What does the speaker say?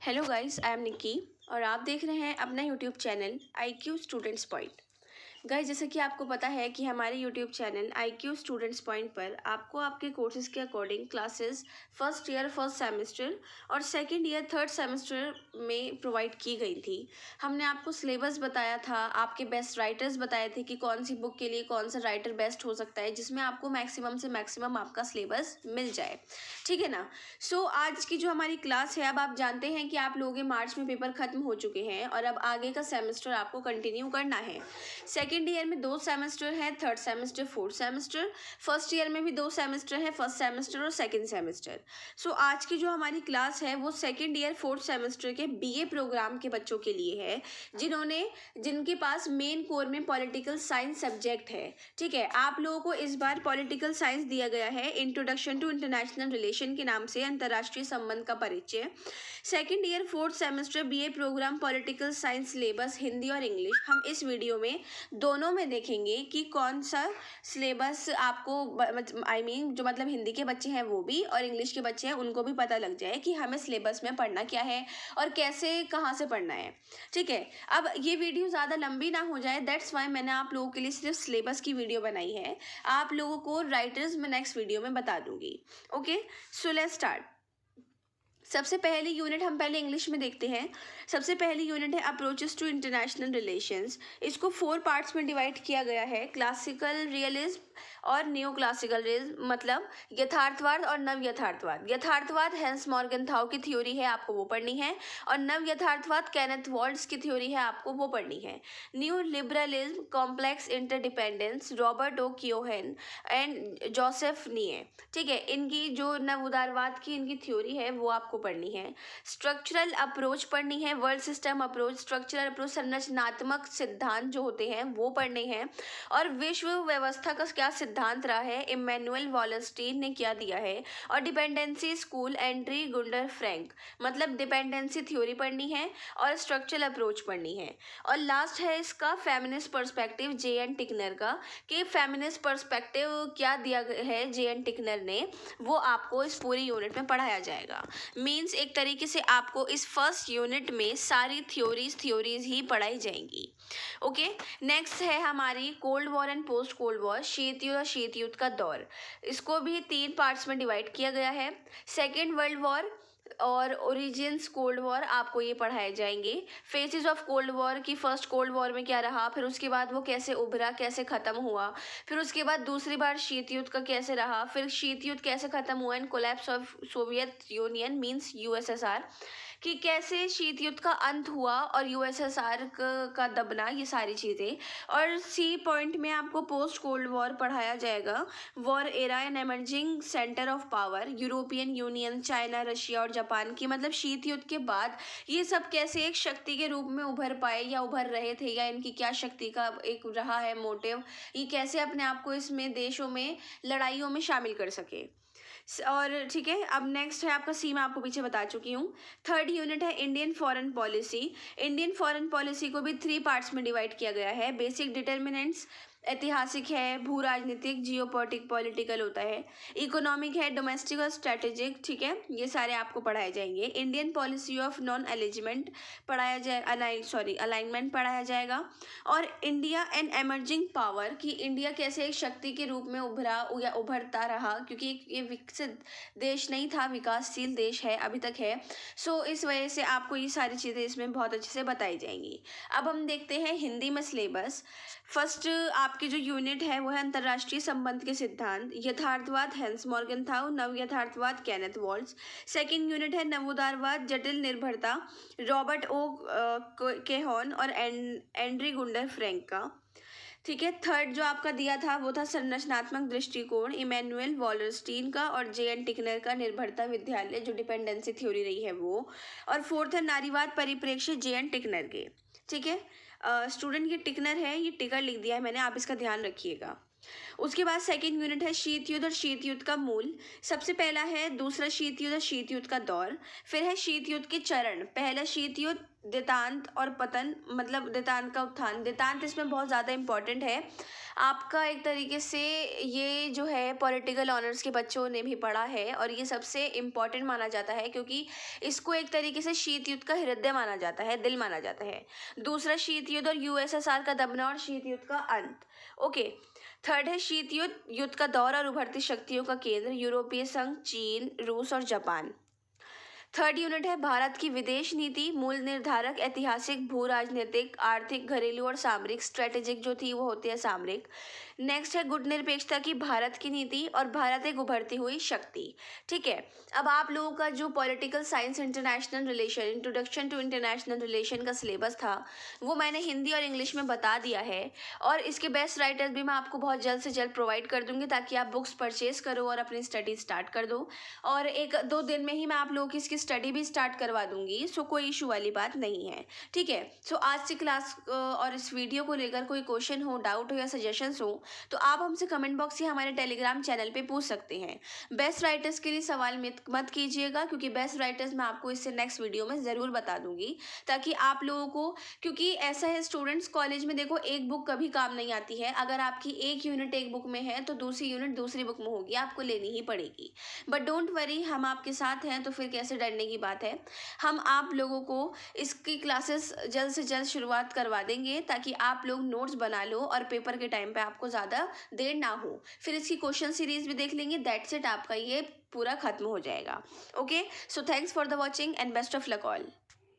Hello guys, I am Nikki और आप देख रहे हैं अपना YouTube channel IQ students point. Guys, जैसे कि आपको पता है कि हमारे YouTube channel IQ students point पर आपको आपके कोर्सेज के according classes first year first semester और सेकंड ईयर थर्ड सेमेस्टर में प्रोवाइड की गई थी। हमने आपको सिलेबस बताया था, आपके बेस्ट राइटर्स बताए थे कि कौन सी बुक के लिए कौन सा राइटर बेस्ट हो सकता है, जिसमें आपको मैक्सिमम से मैक्सिमम आपका सिलेबस मिल जाए। ठीक है ना। सो आज की जो हमारी क्लास है, अब आप जानते हैं कि आप लोगों के मार्च में पेपर खत्म हो चुके हैं और अब आगे का सेमेस्टर आपको कंटिन्यू करना है। सेकेंड ईयर में 2 सेमेस्टर है, third semester fourth semester. First year में भी 2 सेमेस्टर है, फर्स्ट सेमेस्टर और सेकेंड सेमेस्टर। सो आज की जो हमारी क्लास है वो सेकेंड ईयर फोर्थ सेमेस्टर के BA प्रोग्राम के बच्चों के लिए है, जिनके पास मेन कोर में पॉलिटिकल साइंस सब्जेक्ट है। ठीक है, आप लोगों को इस बार पॉलिटिकल साइंस दिया गया है, इंट्रोडक्शन टू इंटरनेशनल रिलेशन के नाम से, अंतर्राष्ट्रीय संबंध का परिचय। Second year fourth semester BA programme political science syllabus Hindi और इंग्लिश। हम इस वीडियो में दोनों में देखेंगे कि कौन सा सिलेबस आपको जो मतलब हिंदी के बच्चे हैं वो भी और इंग्लिश के बच्चे हैं उनको भी पता लग जाए कि हमें सिलेबस में पढ़ना क्या है और कैसे कहाँ से पढ़ना है। ठीक है, अब ये वीडियो ज़्यादा लंबी ना हो जाए, दैट्स वाई मैंने आप लोगों के लिए सिर्फ सिलेबस की वीडियो बनाई है। आप लोगों को राइटर्स मैं नेक्स्ट वीडियो में बता दूंगी। Okay, so let's start. सबसे पहली यूनिट हम पहले इंग्लिश में देखते हैं। सबसे पहली यूनिट है अप्रोचेस टू इंटरनेशनल रिलेशंस। इसको 4 पार्ट्स में डिवाइड किया गया है, क्लासिकल रियलिज्म और न्यू क्लासिकल रियलिज्म, मतलब यथार्थवाद और नव यथार्थवाद। यथार्थवाद हेंस मॉर्गनथाउ की थ्योरी है, आपको वो पढ़नी है, और नव यथार्थवाद केनेथ वॉल्ट्ज की थ्योरी है, आपको वो पढ़नी है। New liberalism, complex interdependence, Robert O Keohane and Joseph Nye. ठीक है, इनकी जो नव उदारवाद की इनकी थ्योरी है वो आपको पढ़नी है। स्ट्रक्चरल अप्रोच पढ़नी है, world system approach, structural approach, संरचनात्मक सिद्धांत जो होते हैं वो पढ़ने हैं। और विश्व व्यवस्था का क्या सिद्धांत रहा है, इमैनुअल वॉलस्टीन ने क्या दिया है। और dependency school, Andriy Gundar Frank, मतलब डिपेंडेंसी थ्योरी पढ़नी है और स्ट्रक्चरल अप्रोच पढ़नी है। और लास्ट है इसका फेमिनिस्ट पर्सपेक्टिव J.N. टिकनर का, कि फेमिनिस्ट पर्सपेक्टिव क्या दिया है J.N. टिकनर ने, वो आपको इस पूरी यूनिट में पढ़ाया जाएगा। मीन्स एक तरीके से आपको इस फर्स्ट यूनिट में सारी थ्योरीज ही पढ़ाई जाएंगी। ओके, नेक्स्ट है हमारी cold war and post cold war, शीत युद्ध और शीत युद्ध का दौर। इसको भी 3 पार्ट्स में डिवाइड किया गया है। सेकेंड वर्ल्ड वॉर और ओरिजिन्स कोल्ड वॉर आपको ये पढ़ाए जाएंगे। फेजेस ऑफ कोल्ड वॉर की फर्स्ट कोल्ड वॉर में क्या रहा, फिर उसके बाद वो कैसे उभरा, कैसे ख़त्म हुआ, फिर उसके बाद दूसरी बार शीत युद्ध का कैसे रहा, फिर शीत युद्ध कैसे ख़त्म हुआ and collapse of Soviet union means USSR, कि कैसे शीत युद्ध का अंत हुआ और USSR का दबना, ये सारी चीज़ें। और C पॉइंट में आपको पोस्ट कोल्ड वॉर पढ़ाया जाएगा, war era and emerging centre of power, European union, China, Russia और जापान की, मतलब शीत युद्ध के बाद ये सब कैसे एक शक्ति के रूप में उभर पाए या उभर रहे थे, या इनकी क्या शक्ति का एक रहा है मोटिव, ये कैसे अपने आप को इसमें देशों में लड़ाइयों में शामिल कर सके। और ठीक है, अब नेक्स्ट है आपका C, मैं आपको पीछे बता चुकी हूँ। थर्ड यूनिट है Indian foreign policy. Indian foreign policy को भी 3 पार्ट्स में डिवाइड किया गया है। बेसिक डिटर्मिनेंट्स ऐतिहासिक है, भू राजनीतिक, पॉलिटिकल होता है। इकोनॉमिक है, डोमेस्टिक और स्ट्रेटेजिक। ठीक है, ये सारे आपको पढ़ाए जाएंगे। इंडियन पॉलिसी ऑफ नॉन एलिजमेंट पढ़ाया जाए, अलाइनमेंट पढ़ाया जाएगा। और इंडिया एंड एमर्जिंग पावर, कि इंडिया कैसे एक शक्ति के रूप में उभरा या उभरता रहा, क्योंकि ये विकसित देश नहीं था, विकासशील देश है, अभी तक है। सो इस वजह से आपको ये सारी चीज़ें इसमें बहुत अच्छे से बताई जाएंगी। अब हम देखते हैं हिंदी में सिलेबस। फर्स्ट आपकी जो यूनिट है वो है अंतर्राष्ट्रीय संबंध के सिद्धांत, यथार्थवाद हेंस मॉर्गनथाउ, नव यथार्थवाद केनेथ वॉल्ट्ज। सेकेंड यूनिट है नवोदारवाद, जटिल निर्भरता, रॉबर्ट ओ केहोन और एंड्री गुंडर फ्रैंक का। ठीक है, थर्ड जो आपका दिया था वो था संरचनात्मक दृष्टिकोण, इमैनुअल वॉलस्टीन का और J.N. टिकनर का, निर्भरता विद्यालय जो डिपेंडेंसी थ्योरी रही है वो। और फोर्थ है नारीवाद परिप्रेक्ष्य J.N. टिकनर के। ठीक है, स्टूडेंट ये टिकनर है, ये टिकर लिख दिया है मैंने, आप इसका ध्यान रखिएगा। उसके बाद सेकेंड यूनिट है शीत युद्ध और शीत युद्ध का मूल। सबसे पहला है दूसरा शीत युद्ध और शीत युद्ध का दौर। फिर है शीत युद्ध के चरण, पहला शीत युद्ध, देतांत और पतन, मतलब देतांत का उत्थान। देतांत इसमें बहुत ज़्यादा इंपॉर्टेंट है, आपका एक तरीके से ये जो है पॉलिटिकल ऑनर्स के बच्चों ने भी पढ़ा है और ये सबसे इम्पॉर्टेंट माना जाता है, क्योंकि इसको एक तरीके से शीत युद्ध का हृदय माना जाता है, दिल माना जाता है। दूसरा शीत युद्ध और यूएसएसआर का दबना और शीत युद्ध का अंत। ओके। थर्ड है शीत युद्ध, युद्ध का दौर और उभरती शक्तियों का केंद्र, यूरोपीय संघ, चीन, रूस और जापान। थर्ड यूनिट है भारत की विदेश नीति, मूल निर्धारक, ऐतिहासिक, भू राजनीतिक, आर्थिक, घरेलू और सामरिक। स्ट्रेटेजिक जो थी वो होती है सामरिक। नेक्स्ट है गुट निरपेक्षता की भारत की नीति और भारत एक उभरती हुई शक्ति। ठीक है। अब आप लोगों का जो political science international relation, introduction to international relation का सिलेबस था वो मैंने हिंदी और इंग्लिश में बता दिया है, और इसके बेस्ट राइटर्स भी मैं आपको बहुत जल्द से जल्द प्रोवाइड कर दूंगी ताकि आप बुक्स परचेज करो और अपनी स्टडी स्टार्ट कर दो। और 1-2 दिन में ही मैं आप लोगों की इसकी स्टडी भी स्टार्ट करवा दूंगी, सो कोई इशू वाली बात नहीं है। ठीक है। सो आज की क्लास और इस वीडियो को लेकर कोई क्वेश्चन हो, डाउट हो या सजेशंस हो तो आप हमसे कमेंट बॉक्स या हमारे टेलीग्राम चैनल पे पूछ सकते हैं। बेस्ट राइटर्स के लिए सवाल मत कीजिएगा, क्योंकि बेस्ट राइटर्स मैं आपको इससे नेक्स्ट वीडियो में ज़रूर बता दूंगी, ताकि आप लोगों को, क्योंकि ऐसा है स्टूडेंट्स, कॉलेज में देखो एक बुक कभी काम नहीं आती है। अगर आपकी एक यूनिट एक बुक में है तो दूसरी यूनिट दूसरी बुक में होगी, आपको लेनी ही पड़ेगी। बट डोंट वरी, हम आपके साथ हैं, तो फिर कैसे डरने की बात है। हम आप लोगों को इसकी क्लासेस जल्द से जल्द शुरुआत करवा देंगे ताकि आप लोग नोट्स बना लो और पेपर के टाइम पे आपको ज़्यादा देर ना हो। फिर इसकी क्वेश्चन सीरीज भी देख लेंगे, दैट्स इट, आपका ये पूरा खत्म हो जाएगा। Okay, so thanks for the watching and best of luck all.